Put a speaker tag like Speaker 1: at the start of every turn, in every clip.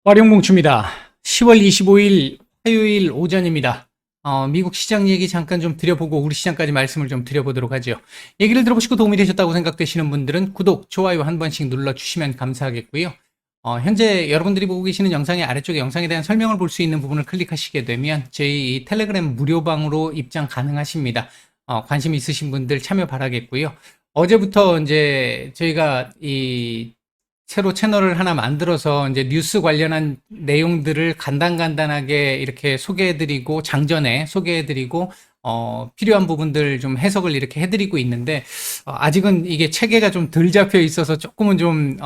Speaker 1: 와룡공추입니다. 10월 25일 화요일 오전입니다. 미국 시장 얘기 잠깐 좀 드려보고 우리 시장까지 말씀을 좀 드려보도록 하죠. 얘기를 들어보시고 도움이 되셨다고 생각되시는 분들은 구독, 좋아요 한 번씩 눌러주시면 감사하겠고요. 현재 여러분들이 보고 계시는 영상의 아래쪽에 영상에 대한 설명을 볼 수 있는 부분을 클릭하시게 되면 저희 텔레그램 무료방으로 입장 가능하십니다. 관심 있으신 분들 참여 바라겠고요. 어제부터 이제 저희가 새로 채널을 하나 만들어서 이제 뉴스 관련한 내용들을 간단하게 이렇게 소개해드리고, 장전에 소개해드리고, 필요한 부분들 좀 해석을 이렇게 해드리고 있는데, 아직은 이게 체계가 좀 덜 잡혀 있어서 조금은 좀,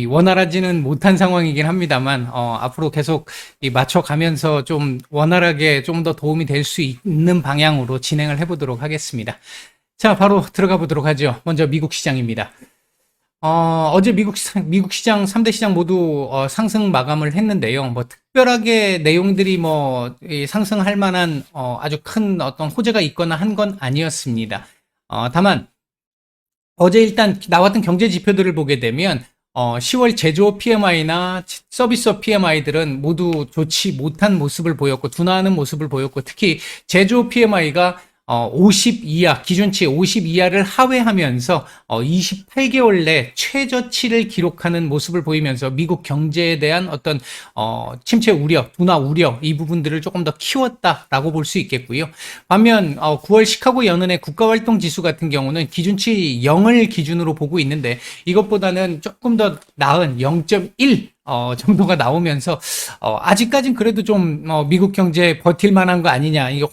Speaker 1: 원활하지는 못한 상황이긴 합니다만, 앞으로 계속 맞춰가면서 좀 원활하게 좀 더 도움이 될 수 있는 방향으로 진행을 해보도록 하겠습니다. 자, 바로 들어가 보도록 하죠. 먼저 미국 시장입니다. 어제 미국 시장, 3대 시장 모두 상승 마감을 했는데요. 뭐, 특별하게 내용들이 상승할 만한, 아주 큰 어떤 호재가 있거나 한 건 아니었습니다. 다만, 어제 일단 나왔던 경제 지표들을 보게 되면, 10월 제조업 PMI나 서비스업 PMI들은 모두 좋지 못한 모습을 보였고, 둔화하는 모습을 보였고, 특히 제조업 PMI가 50 이하, 기준치 50 이하를 하회하면서 28개월 내 최저치를 기록하는 모습을 보이면서 미국 경제에 대한 어떤 침체 우려, 둔화 우려 이 부분들을 조금 더 키웠다라고 볼 수 있겠고요. 반면 9월 시카고 연은의 국가활동 지수 같은 경우는 기준치 0을 기준으로 보고 있는데 이것보다는 조금 더 나은 0.1 정도가 나오면서, 아직까진 그래도 좀, 미국 경제 버틸 만한 거 아니냐. 이게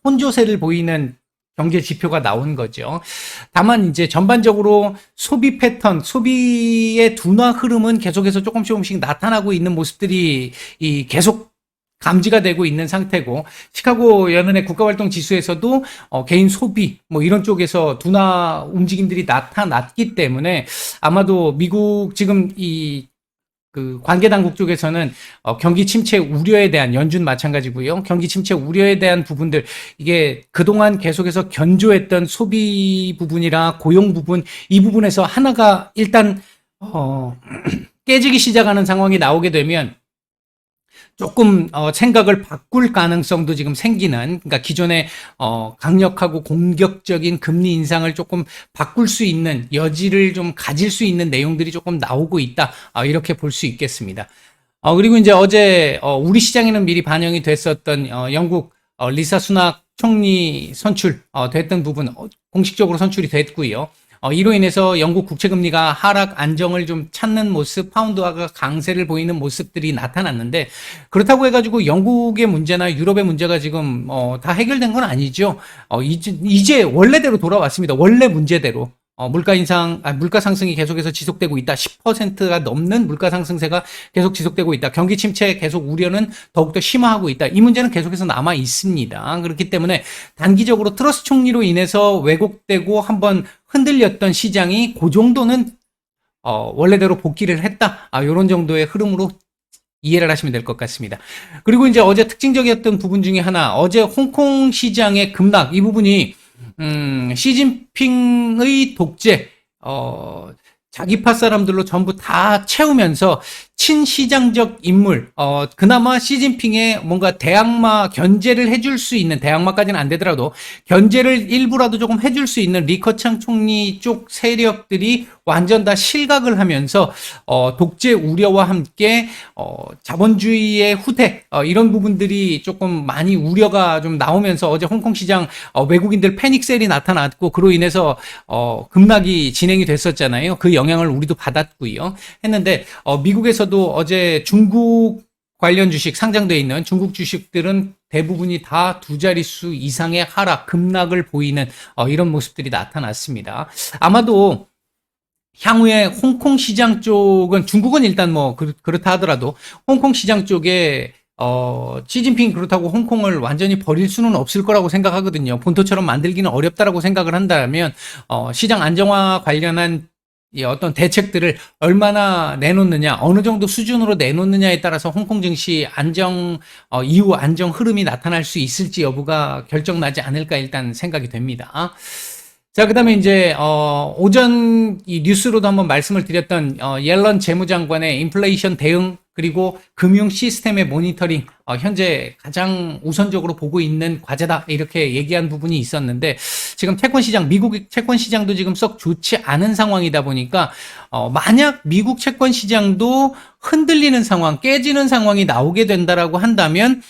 Speaker 1: 혼조세를 보이는 경제 지표가 나온 거죠. 다만 이제 전반적으로 소비 패턴, 소비의 둔화 흐름은 계속해서 조금씩 나타나고 있는 모습들이 계속 감지가 되고 있는 상태고, 시카고 연은의 국가활동 지수에서도 개인 소비 이런 쪽에서 둔화 움직임들이 나타났기 때문에 아마도 미국 지금 그 관계 당국 쪽에서는 경기 침체 우려에 대한, 연준 마찬가지고요. 경기 침체 우려에 대한 부분들, 이게 그동안 계속해서 견조했던 소비 부분이나 고용 부분, 이 부분에서 하나가 일단 깨지기 시작하는 상황이 나오게 되면 조금 생각을 바꿀 가능성도 지금 생기는, 그러니까 기존의 강력하고 공격적인 금리 인상을 조금 바꿀 수 있는 여지를 좀 가질 수 있는 내용들이 조금 나오고 있다, 이렇게 볼 수 있겠습니다. 그리고 이제 어제 우리 시장에는 미리 반영이 됐었던 영국 리사 수낙 총리 선출 됐던 부분 공식적으로 선출이 됐고요. 이로 인해서 영국 국채금리가 하락 안정을 좀 찾는 모습, 파운드화가 강세를 보이는 모습들이 나타났는데, 그렇다고 해가지고 영국의 문제나 유럽의 문제가 지금 다 해결된 건 아니죠. 이제 원래대로 돌아왔습니다. 원래 문제대로. 물가 상승이 계속해서 지속되고 있다. 10%가 넘는 물가 상승세가 계속 지속되고 있다. 경기 침체 계속 우려는 더욱더 심화하고 있다. 이 문제는 계속해서 남아 있습니다. 그렇기 때문에 단기적으로 트러스 총리로 인해서 왜곡되고 한번 흔들렸던 시장이 그 정도는 원래대로 복귀를 했다. 이런 정도의 흐름으로 이해를 하시면 될 것 같습니다. 그리고 이제 어제 특징적이었던 부분 중에 하나, 어제 홍콩 시장의 급락, 이 부분이 시진핑의 독재, 자기파 사람들로 전부 다 채우면서 친시장적 인물, 그나마 시진핑의 뭔가 대항마 견제를 해줄 수 있는, 대항마까지는 안 되더라도 견제를 일부라도 조금 해줄 수 있는 리커창 총리 쪽 세력들이 완전 다 실각을 하면서 독재 우려와 함께 자본주의의 후퇴, 이런 부분들이 조금 많이 우려가 좀 나오면서 어제 홍콩 시장 외국인들 패닉셀이 나타났고, 그로 인해서 급락이 진행이 됐었잖아요. 그 영향을 우리도 받았고요. 했는데 미국에서도 어제 중국 관련 주식, 상장되어 있는 중국 주식들은 대부분이 다 두 자릿수 이상의 하락, 급락을 보이는 이런 모습들이 나타났습니다. 아마도 향후에 홍콩 시장 쪽은, 중국은 일단 그렇다 하더라도 홍콩 시장 쪽에 시진핑 그렇다고 홍콩을 완전히 버릴 수는 없을 거라고 생각하거든요. 본토처럼 만들기는 어렵다라고 생각을 한다면 시장 안정화 관련한 어떤 대책들을 얼마나 내놓느냐, 어느 정도 수준으로 내놓느냐에 따라서 홍콩 증시 이후 안정 흐름이 나타날 수 있을지 여부가 결정나지 않을까 일단 생각이 됩니다. 자, 그 다음에 이제, 오전 이 뉴스로도 한번 말씀을 드렸던, 옐런 재무장관의 인플레이션 대응 그리고 금융 시스템의 모니터링, 현재 가장 우선적으로 보고 있는 과제다. 이렇게 얘기한 부분이 있었는데, 지금 채권 시장, 미국 채권 시장도 지금 썩 좋지 않은 상황이다 보니까, 만약 미국 채권 시장도 흔들리는 상황, 깨지는 상황이 나오게 된다라고 한다면,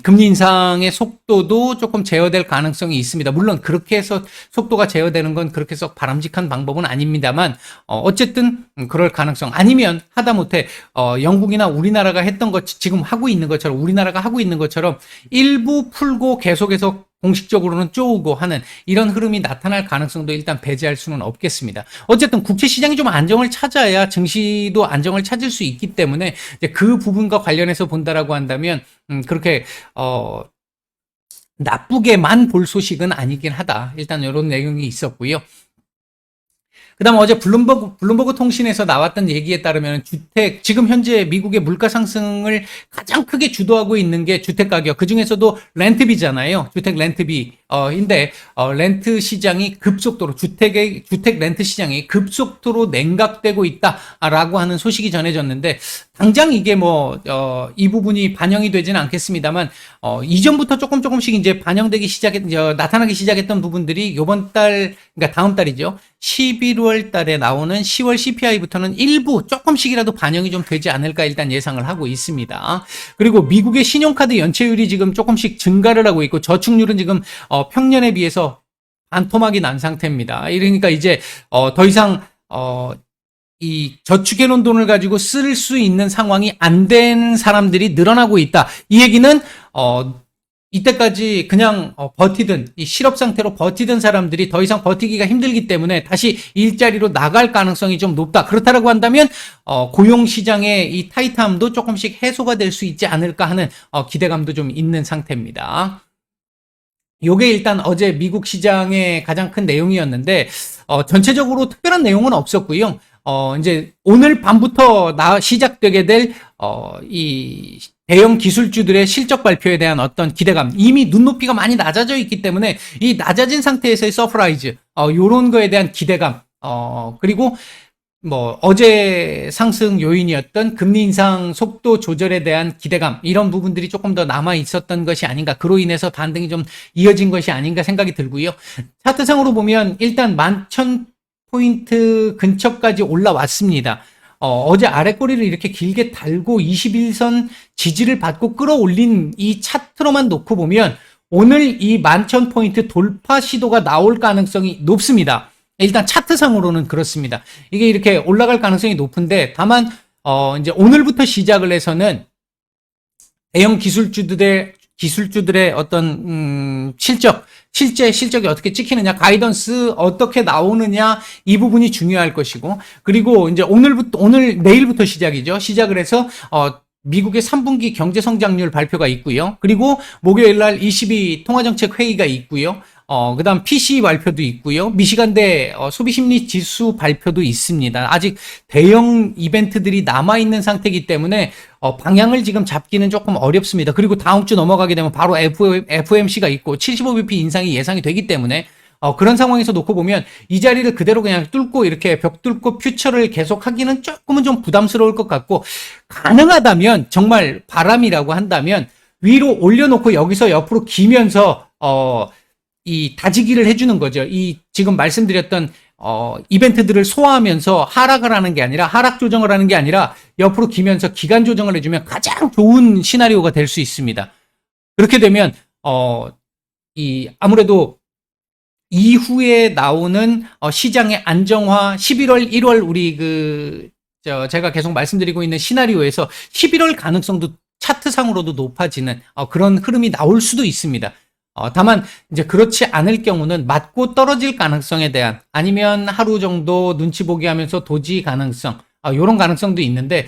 Speaker 1: 금리 인상의 속도도 조금 제어될 가능성이 있습니다. 물론 그렇게 해서 속도가 제어되는 건 그렇게 썩 바람직한 방법은 아닙니다만, 어쨌든 그럴 가능성, 아니면 하다못해 영국이나 우리나라가 했던 것, 지금 하고 있는 것처럼, 우리나라가 하고 있는 것처럼 일부 풀고 계속해서 공식적으로는 쪼우고 하는 이런 흐름이 나타날 가능성도 일단 배제할 수는 없겠습니다. 어쨌든 국채 시장이 좀 안정을 찾아야 증시도 안정을 찾을 수 있기 때문에 이제 그 부분과 관련해서 본다라고 한다면 그렇게 나쁘게만 볼 소식은 아니긴 하다. 일단 이런 내용이 있었고요. 그다음 어제 블룸버그 통신에서 나왔던 얘기에 따르면 주택, 지금 현재 미국의 물가 상승을 가장 크게 주도하고 있는 게 주택 가격, 그 중에서도 렌트비잖아요. 주택 렌트비. 렌트 시장이 급속도로, 주택 렌트 시장이 급속도로 냉각되고 있다라고 하는 소식이 전해졌는데, 당장 이게 이 부분이 반영이 되지는 않겠습니다만, 이전부터 조금씩 이제 나타나기 시작했던 부분들이 요번 달, 그러니까 다음 달이죠. 11월 달에 나오는 10월 CPI부터는 일부 조금씩이라도 반영이 좀 되지 않을까 일단 예상을 하고 있습니다. 그리고 미국의 신용카드 연체율이 지금 조금씩 증가를 하고 있고, 저축률은 지금 평년에 비해서 반토막이 난 상태입니다. 그러니까 이제 더 이상 이 저축해놓은 돈을 가지고 쓸 수 있는 상황이 안 된 사람들이 늘어나고 있다. 이 얘기는 이때까지 그냥 버티던, 이 실업 상태로 버티던 사람들이 더 이상 버티기가 힘들기 때문에 다시 일자리로 나갈 가능성이 좀 높다. 그렇다라고 한다면 고용 시장의 이 타이트함도 조금씩 해소가 될 수 있지 않을까 하는 기대감도 좀 있는 상태입니다. 요게 일단 어제 미국 시장의 가장 큰 내용이었는데, 전체적으로 특별한 내용은 없었고요. 이제 오늘 밤부터 시작되게 될, 이 대형 기술주들의 실적 발표에 대한 어떤 기대감, 이미 눈높이가 많이 낮아져 있기 때문에 이 낮아진 상태에서의 서프라이즈, 요런 거에 대한 기대감, 그리고 어제 상승 요인이었던 금리 인상 속도 조절에 대한 기대감, 이런 부분들이 조금 더 남아 있었던 것이 아닌가, 그로 인해서 반등이 좀 이어진 것이 아닌가 생각이 들고요. 차트상으로 보면 일단 11,000포인트 근처까지 올라왔습니다. 어제 아랫꼬리를 이렇게 길게 달고 21선 지지를 받고 끌어올린 이 차트로만 놓고 보면 오늘 이 11,000포인트 돌파 시도가 나올 가능성이 높습니다. 일단 차트상으로는 그렇습니다. 이게 이렇게 올라갈 가능성이 높은데, 다만 이제 오늘부터 시작을 해서는 대형 기술주들의 어떤 실제 실적이 어떻게 찍히느냐, 가이던스 어떻게 나오느냐, 이 부분이 중요할 것이고, 그리고 이제 내일부터 시작이죠. 시작을 해서 미국의 3분기 경제 성장률 발표가 있고요. 그리고 목요일 날 22 통화정책 회의가 있고요. 그다음 PCE 발표도 있고요. 미시간대 소비심리 지수 발표도 있습니다. 아직 대형 이벤트들이 남아있는 상태이기 때문에 방향을 지금 잡기는 조금 어렵습니다. 그리고 다음 주 넘어가게 되면 바로 FOMC가 있고 75bp 인상이 예상이 되기 때문에 그런 상황에서 놓고 보면 이 자리를 그대로 그냥 뚫고 이렇게 벽 뚫고 퓨처를 계속하기는 조금은 좀 부담스러울 것 같고, 가능하다면, 정말 바람이라고 한다면 위로 올려놓고 여기서 옆으로 기면서 이 다지기를 해주는 거죠. 이 지금 말씀드렸던 이벤트들을 소화하면서 하락을 하는 게 아니라, 하락 조정을 하는 게 아니라 옆으로 기면서 기간 조정을 해주면 가장 좋은 시나리오가 될 수 있습니다. 그렇게 되면 아무래도 이후에 나오는 시장의 안정화, 11월, 1월 우리 제가 계속 말씀드리고 있는 시나리오에서 11월 가능성도 차트상으로도 높아지는 그런 흐름이 나올 수도 있습니다. 다만 이제 그렇지 않을 경우는 맞고 떨어질 가능성에 대한, 아니면 하루 정도 눈치 보기 하면서 도지 가능성, 요런 가능성도 있는데,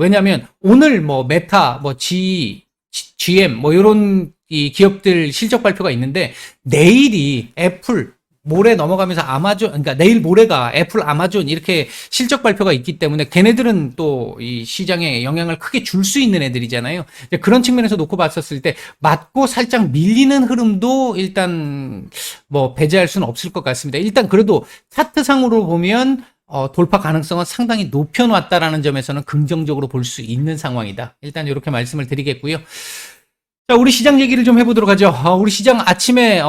Speaker 1: 왜냐하면 오늘 메타, GM 요런 이 기업들 실적 발표가 있는데, 내일이 애플, 모레 넘어가면서 아마존, 그러니까 내일 모레가 애플, 아마존 이렇게 실적 발표가 있기 때문에 걔네들은 또 이 시장에 영향을 크게 줄 수 있는 애들이잖아요. 그런 측면에서 놓고 봤었을 때 맞고 살짝 밀리는 흐름도 일단 배제할 수는 없을 것 같습니다. 일단 그래도 차트상으로 보면 돌파 가능성은 상당히 높여놨다라는 점에서는 긍정적으로 볼 수 있는 상황이다. 일단 이렇게 말씀을 드리겠고요. 자, 우리 시장 얘기를 좀 해보도록 하죠. 우리 시장 아침에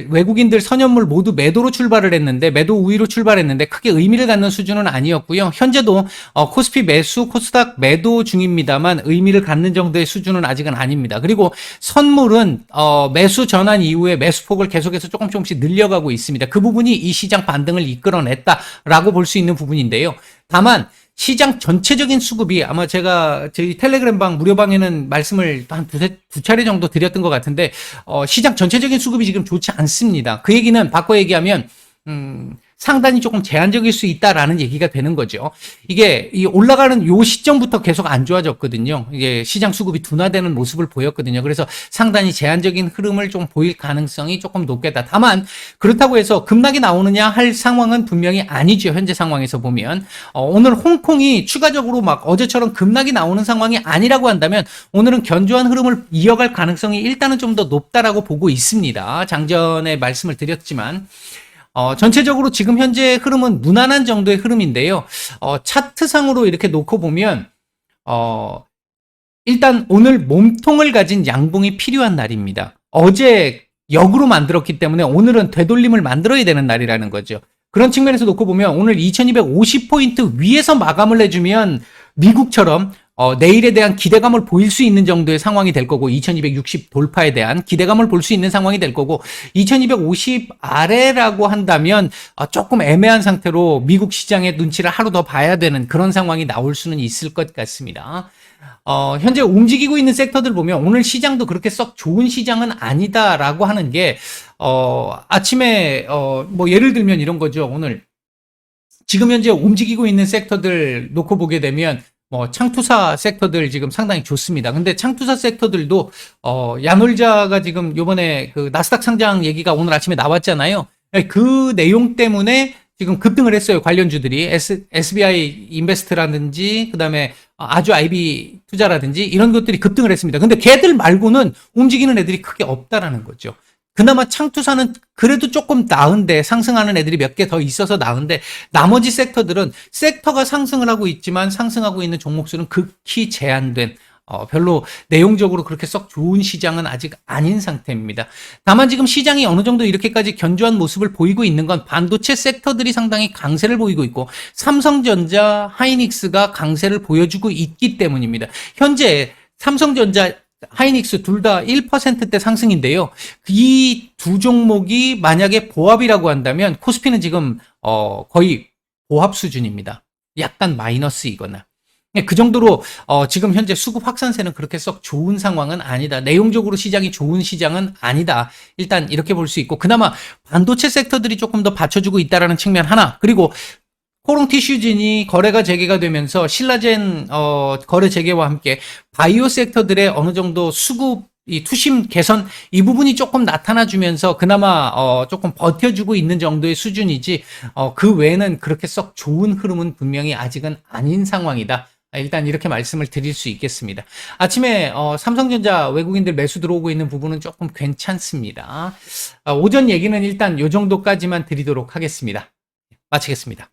Speaker 1: 외국인들 선연물 모두 매도로 출발을 했는데, 매도 우위로 출발했는데 크게 의미를 갖는 수준은 아니었고요. 현재도 코스피 매수, 코스닥 매도 중입니다만 의미를 갖는 정도의 수준은 아직은 아닙니다. 그리고 선물은 매수 전환 이후에 매수폭을 계속해서 조금씩 늘려가고 있습니다. 그 부분이 이 시장 반등을 이끌어냈다라고 볼 수 있는 부분인데요. 다만 시장 전체적인 수급이 아마 제가 저희 텔레그램방 무료방에는 말씀을 한 두 차례 정도 드렸던 것 같은데 시장 전체적인 수급이 지금 좋지 않습니다. 그 얘기는 바꿔 얘기하면 상단이 조금 제한적일 수 있다라는 얘기가 되는 거죠. 이게 이 올라가는 요 시점부터 계속 안 좋아졌거든요. 이게 시장 수급이 둔화되는 모습을 보였거든요. 그래서 상단이 제한적인 흐름을 좀 보일 가능성이 조금 높겠다. 다만 그렇다고 해서 급락이 나오느냐 할 상황은 분명히 아니죠. 현재 상황에서 보면 오늘 홍콩이 추가적으로 막 어제처럼 급락이 나오는 상황이 아니라고 한다면 오늘은 견조한 흐름을 이어갈 가능성이 일단은 좀 더 높다라고 보고 있습니다. 장전에 말씀을 드렸지만 전체적으로 지금 현재 흐름은 무난한 정도의 흐름인데요. 차트상으로 이렇게 놓고 보면, 일단 오늘 몸통을 가진 양봉이 필요한 날입니다. 어제 역으로 만들었기 때문에 오늘은 되돌림을 만들어야 되는 날이라는 거죠. 그런 측면에서 놓고 보면 오늘 2250포인트 위에서 마감을 해주면 미국처럼 내일에 대한 기대감을 보일 수 있는 정도의 상황이 될 거고 2260 돌파에 대한 기대감을 볼 수 있는 상황이 될 거고 2250 아래라고 한다면 조금 애매한 상태로 미국 시장의 눈치를 하루 더 봐야 되는 그런 상황이 나올 수는 있을 것 같습니다. 현재 움직이고 있는 섹터들 보면 오늘 시장도 그렇게 썩 좋은 시장은 아니다라고 하는 게 아침에 뭐 예를 들면 이런 거죠. 오늘 지금 현재 움직이고 있는 섹터들 놓고 보게 되면 창투사 섹터들 지금 상당히 좋습니다. 근데 창투사 섹터들도, 야놀자가 지금 요번에 그 나스닥 상장 얘기가 오늘 아침에 나왔잖아요. 그 내용 때문에 지금 급등을 했어요. 관련주들이. SBI 인베스트라든지, 그 다음에 아주 IB 투자라든지 이런 것들이 급등을 했습니다. 근데 걔들 말고는 움직이는 애들이 크게 없다라는 거죠. 그나마 창투사는 그래도 조금 나은데 상승하는 애들이 몇 개 더 있어서 나은데 나머지 섹터들은 섹터가 상승을 하고 있지만 상승하고 있는 종목수는 극히 제한된 별로 내용적으로 그렇게 썩 좋은 시장은 아직 아닌 상태입니다. 다만 지금 시장이 어느 정도 이렇게까지 견조한 모습을 보이고 있는 건 반도체 섹터들이 상당히 강세를 보이고 있고 삼성전자, 하이닉스가 강세를 보여주고 있기 때문입니다. 현재 삼성전자 하이닉스 둘 다 1%대 상승인데요. 이 두 종목이 만약에 보합이라고 한다면 코스피는 지금 거의 보합 수준입니다. 약간 마이너스이거나. 그 정도로 지금 현재 수급 확산세는 그렇게 썩 좋은 상황은 아니다. 내용적으로 시장이 좋은 시장은 아니다. 일단 이렇게 볼 수 있고 그나마 반도체 섹터들이 조금 더 받쳐주고 있다라는 측면 하나. 그리고 코롱 티슈진이 거래가 재개가 되면서 신라젠 거래 재개와 함께 바이오 섹터들의 어느 정도 수급 이 투심 개선 이 부분이 조금 나타나주면서 그나마 조금 버텨주고 있는 정도의 수준이지 그 외에는 그렇게 썩 좋은 흐름은 분명히 아직은 아닌 상황이다. 일단 이렇게 말씀을 드릴 수 있겠습니다. 아침에 삼성전자 외국인들 매수 들어오고 있는 부분은 조금 괜찮습니다. 오전 얘기는 일단 이 정도까지만 드리도록 하겠습니다. 마치겠습니다.